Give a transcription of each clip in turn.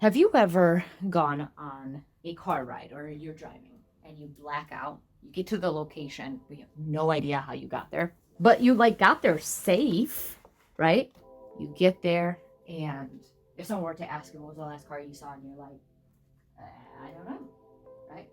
Have you ever gone on a car ride or you're driving and you black out? You get to the location, we have no idea how you got there, but you like got there safe, right? You get there, and if someone were to ask you what was the last car you saw, and you're like, I don't know, right?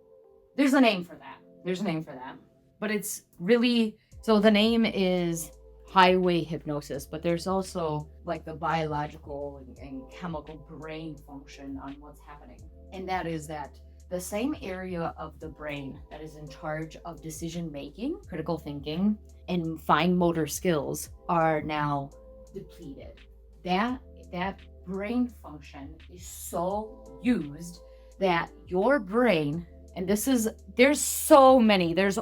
There's a name for that. There's a name for that. But it's really, so the name is highway hypnosis, but there's also like the biological and chemical brain function on what's happening. And that is that the same area of the brain that is in charge of decision making, critical thinking, and fine motor skills are now depleted. That brain function is so used that your brain, and there's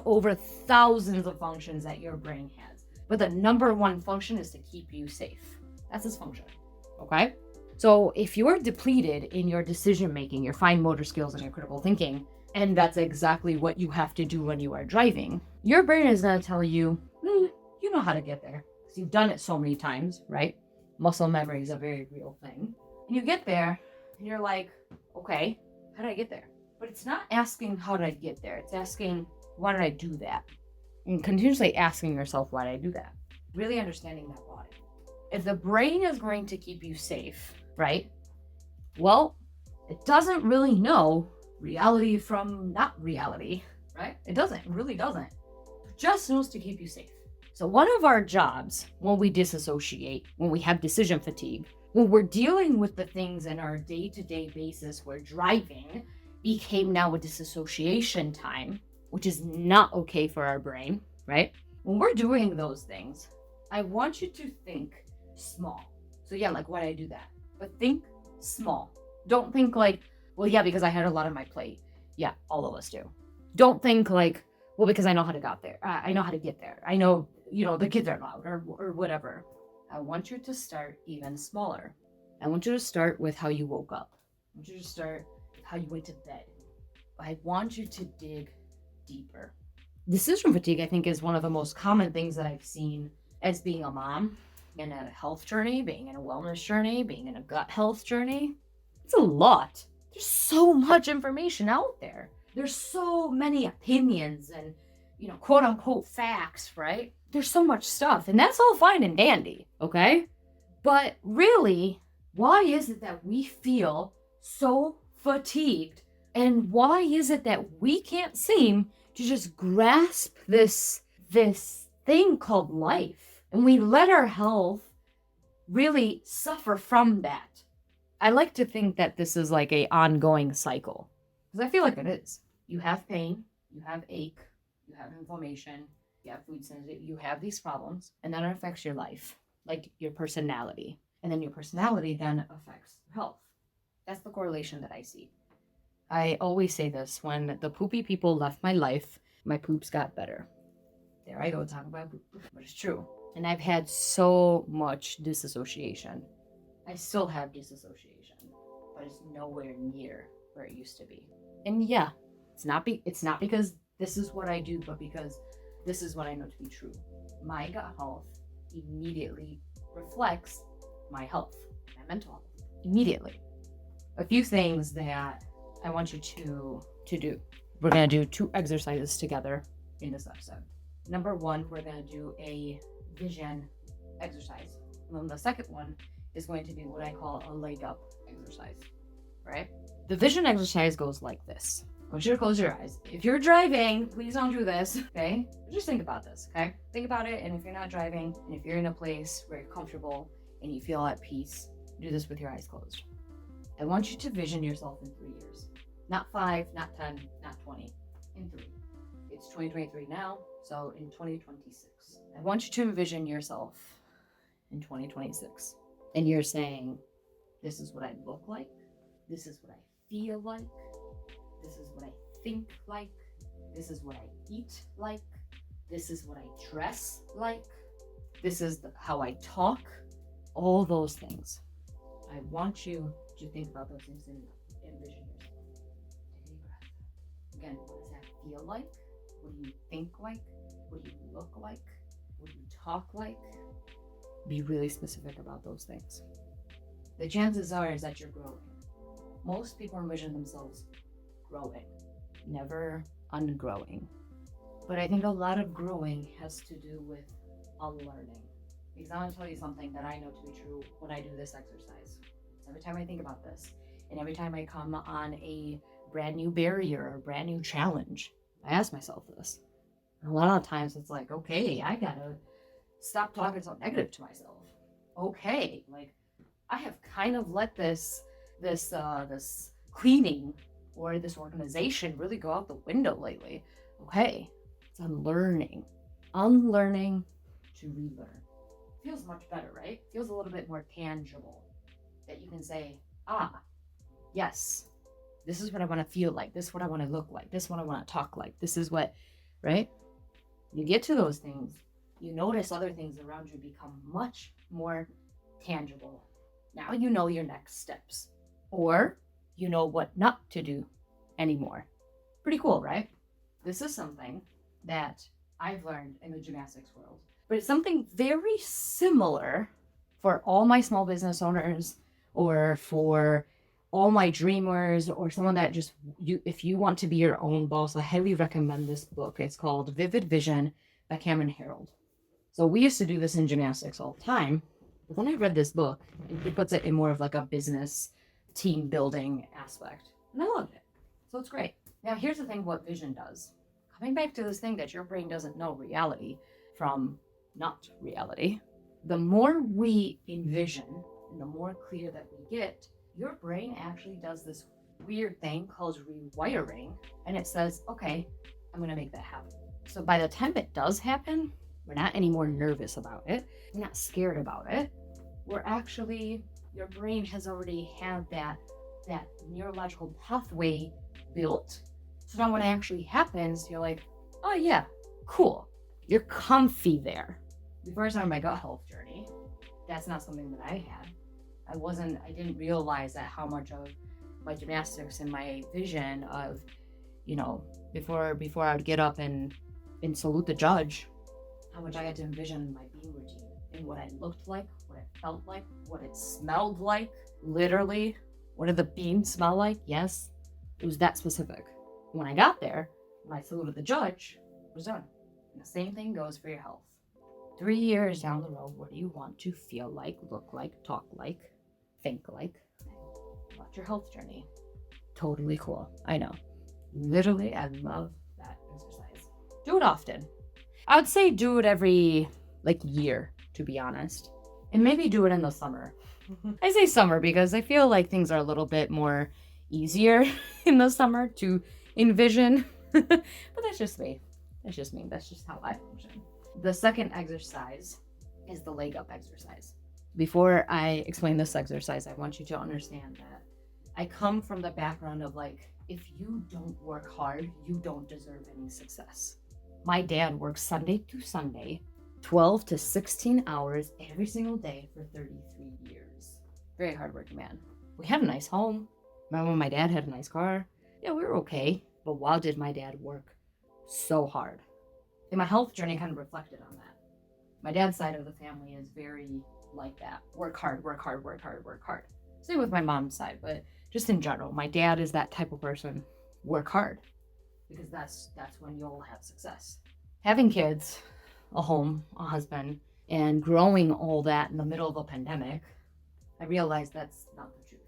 over thousands of functions that your brain has, but the number one function is to keep you safe. That's its function. Okay? So if you're depleted in your decision making, your fine motor skills, and your critical thinking, and that's exactly what you have to do when you are driving, your brain is going to tell you, you know how to get there, because you've done it so many times, right? Muscle memory is a very real thing. And you get there, and you're like, okay, how did I get there? But it's not asking how did I get there. It's asking, why did I do that? And continuously asking yourself, why did I do that? Really understanding that why. If the brain is going to keep you safe, right? Well, it doesn't really know reality from not reality, right? It really doesn't. It just knows to keep you safe. So one of our jobs when we disassociate, when we have decision fatigue, when we're dealing with the things in our day-to-day basis where driving became now a disassociation time, which is not okay for our brain, right? When we're doing those things, I want you to think small. So yeah, like why did I do that? But think small. Don't think like, well, yeah, because I had a lot on my plate. Yeah, all of us do. Don't think like, well, because I know how to get there. I know how to get there. I know, the kids are loud or whatever. I want you to start even smaller. I want you to start with how you woke up. I want you to start with how you went to bed. I want you to dig deeper. Decision fatigue, I think, is one of the most common things that I've seen as being a mom in a health journey, being in a wellness journey, being in a gut health journey. It's a lot. There's so much information out there. There's so many opinions and, quote unquote facts, right? There's so much stuff, and that's all fine and dandy, okay? But really, why is it that we feel so fatigued? And why is it that we can't seem to just grasp this thing called life? And we let our health really suffer from that. I like to think that this is like a ongoing cycle, because I feel like it is. You have pain, you have ache, you have inflammation, you have food sensitivity, you have these problems, and that affects your life, like your personality. And then your personality then affects your health. That's the correlation that I see. I always say this, when the poopy people left my life, my poops got better. There I go, talking about poop, but it's true. And I've had so much disassociation. I still have disassociation, but it's nowhere near where it used to be. And yeah, it's not because this is what I do, but because this is what I know to be true. My gut health immediately reflects my health, my mental health, immediately. A few things that I want you to do. We're going to do 2 exercises together in this episode. Number 1, we're going to do a vision exercise. And then the second one is going to be what I call a leg up exercise, right? The vision exercise goes like this. I want you to close your eyes. If you're driving, please don't do this, okay? Just think about this, okay? Think about it, and if you're not driving, and if you're in a place where you're comfortable and you feel at peace, do this with your eyes closed. I want you to vision yourself in 3 years. Not 5, not 10, not 20, in 3. It's 2023 now, so in 2026. I want you to envision yourself in 2026. And you're saying, this is what I look like. This is what I feel like. This is what I think like. This is what I eat like. This is what I dress like. This is how I talk. All those things. I want you to think about those things and envision yourself. Take a deep breath. Again, what does that feel like? What do you think like? What do you look like? What do you talk like? Be really specific about those things. The chances are is that you're growing. Most people envision themselves growing, never ungrowing. But I think a lot of growing has to do with unlearning. Because I'm going to tell you something that I know to be true when I do this exercise. So every time I think about this, and every time I come on a brand new barrier or brand new challenge, I ask myself this. And a lot of times it's like, okay, I gotta stop talking so negative to myself. Okay, like I have kind of let this cleaning or this organization really go out the window lately. Okay, it's unlearning to relearn. Feels much better, right? Feels a little bit more tangible that you can say, yes, this is what I want to feel like. This is what I want to look like. This is what I want to talk like. This is what, right? You get to those things, you notice other things around you become much more tangible. Now you know your next steps, or you know what not to do anymore. Pretty cool, right? This is something that I've learned in the gymnastics world, but it's something very similar for all my small business owners or for all my dreamers or someone that just, if you want to be your own boss, I highly recommend this book. It's called Vivid Vision by Cameron Harold. So we used to do this in gymnastics all the time. But when I read this book, it puts it in more of like a business team building aspect. And I loved it. So it's great. Now here's the thing what vision does. Coming back to this thing that your brain doesn't know reality from not reality. The more we envision and the more clear that we get, your brain actually does this weird thing called rewiring. And it says, okay, I'm going to make that happen. So by the time it does happen, we're not any more nervous about it. We're not scared about it. We're actually, your brain has already had that neurological pathway built. So now when it actually happens, you're like, oh yeah, cool. You're comfy there. Before I started my gut health journey, that's not something that I had. I didn't realize that how much of my gymnastics and my vision of, before I would get up and salute the judge, how much I had to envision my beam routine and what I looked like, what it felt like, what it smelled like. Literally, what did the beans smell like? Yes, it was that specific. When I got there, when I saluted the judge, it was done. And the same thing goes for your health. 3 years down the road, what do you want to feel like, look like, talk like, think like? About your health journey. Totally cool. I know. Literally, I love that exercise. Do it often. I would say do it every year, to be honest. And maybe do it in the summer. I say summer because I feel like things are a little bit more easier in the summer to envision. But that's just me. That's just how I function. The second exercise is the leg up exercise. Before I explain this exercise, I want you to understand that I come from the background of if you don't work hard, you don't deserve any success. My dad works Sunday to Sunday, 12 to 16 hours every single day for 33 years. Very hardworking man. We had a nice home. My mom and my dad had a nice car. Yeah, we were okay. But wow, did my dad work so hard. And my health journey kind of reflected on that. My dad's side of the family is very like that. Work hard, work hard, work hard, work hard. Same with my mom's side, but just in general, my dad is that type of person. Work hard. Because that's when you'll have success. Having kids, a home, a husband, and growing all that in the middle of a pandemic, I realized that's not the truth.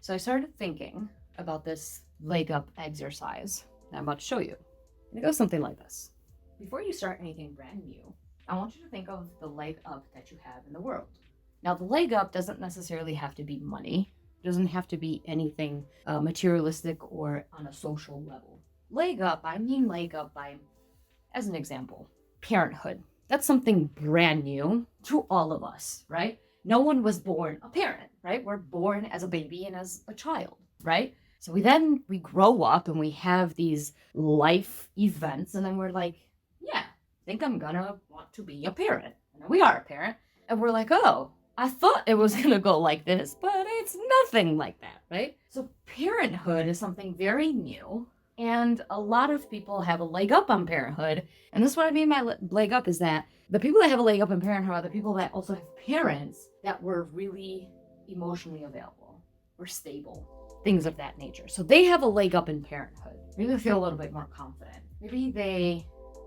So I started thinking about this leg up exercise that I'm about to show you. And it goes something like this. Before you start anything brand new, I want you to think of the leg up that you have in the world. Now, the leg up doesn't necessarily have to be money. It doesn't have to be anything materialistic or on a social level. Leg up by, as an example, parenthood. That's something brand new to all of us, right? No one was born a parent, right? We're born as a baby and as a child, right? So we grow up and we have these life events, and then we're like, yeah, I think I'm gonna want to be a parent. And then we are a parent, and we're like, oh, I thought it was gonna go like this, but it's nothing like that, right? So parenthood is something very new, and a lot of people have a leg up on parenthood. And this is what I mean by leg up is that the people that have a leg up on parenthood are the people that also have parents that were really emotionally available, were stable, things of that nature. So they have a leg up in parenthood. Maybe they feel a little bit more confident. Maybe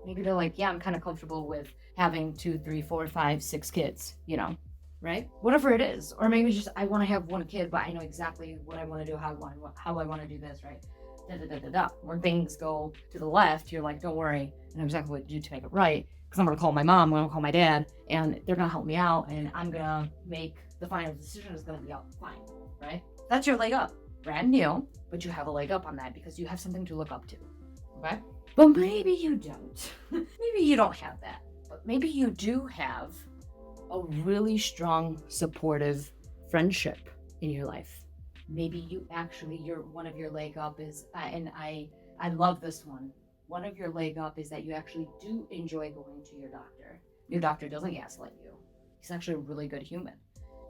they're like, yeah, I'm kind of comfortable with having 2, 3, 4, 5, 6 kids, right? Whatever it is. Or maybe just, I want to have one kid, but I know exactly what I want to do, how I want to do this, right? When things go to the left, you're like, don't worry, I know exactly what to do to make it right. Because I'm going to call my mom, I'm going to call my dad, and they're going to help me out, and I'm going to make the final decision is going to be out fine, right? That's your leg up. Brand new, but you have a leg up on that because you have something to look up to, okay? But maybe you don't. Maybe you don't have that. But maybe you do have a really strong, supportive friendship in your life. Maybe one of your leg up is, and I love this one. One of your leg up is that you actually do enjoy going to your doctor. Your doctor doesn't gaslight you. He's actually a really good human.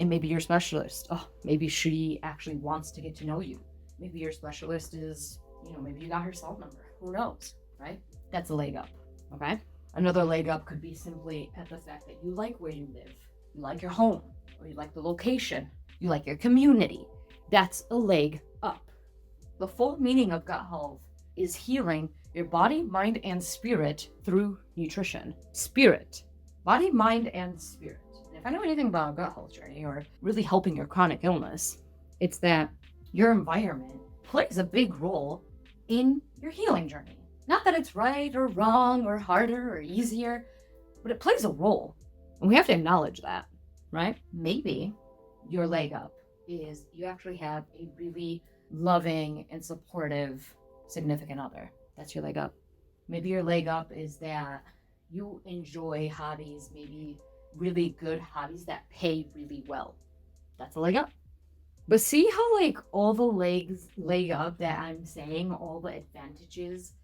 And maybe your specialist, maybe she actually wants to get to know you. Maybe your specialist is, maybe you got her cell number. Who knows, right? That's a leg up, okay? Another leg up could be simply at the fact that you like where you live. You like your home, or you like the location. You like your community. That's a leg up. The full meaning of gut health is healing your body, mind, and spirit through nutrition. Spirit. Body, mind, and spirit. And if I know anything about a gut health journey or really helping your chronic illness, it's that your environment plays a big role in your healing journey. Not that it's right or wrong or harder or easier, but it plays a role. And we have to acknowledge that, right? Maybe your leg up is you actually have a really loving and supportive significant other. That's your leg up. Maybe your leg up is that you enjoy hobbies, maybe really good hobbies that pay really well. That's a leg up. But see how all the leg up that I'm saying, all the advantages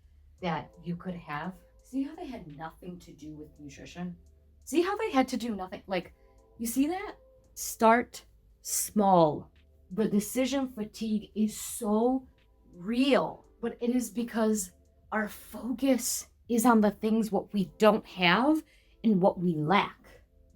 that you could have, see how they had nothing to do with nutrition? See how they had to do nothing? You see that? Start small. The decision fatigue is so real, but it is because our focus is on the things what we don't have and what we lack.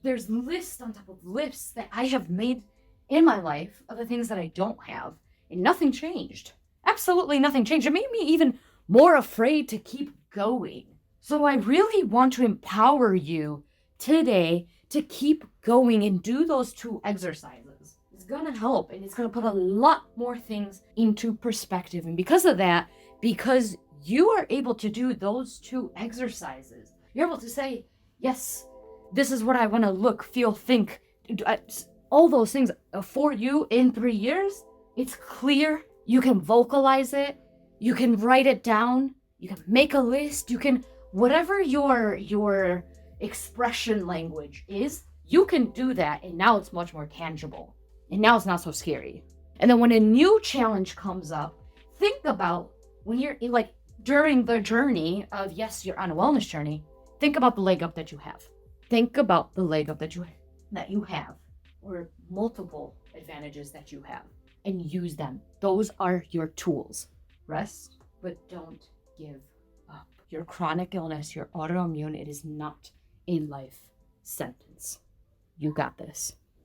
There's lists on top of lists that I have made in my life of the things that I don't have, and nothing changed. Absolutely nothing changed. It made me even more afraid to keep going. So I really want to empower you today to keep going and do those 2 exercises. It's gonna help, and it's gonna put a lot more things into perspective. And because of that, because you are able to do those 2 exercises, you're able to say, yes, this is what I want to look, feel, think, all those things for you in 3 years. It's clear. You can vocalize it. You can write it down. You can make a list. You can, whatever your expression language is, you can do that. And now it's much more tangible. And now it's not so scary. And then when a new challenge comes up, think about when you're during the journey of, yes, you're on a wellness journey, think about the leg up that you have. Think about the leg up that you have, or multiple advantages that you have, and use them. Those are your tools. Rest, but don't give up. Your chronic illness, your autoimmune, it is not a life sentence. You got this.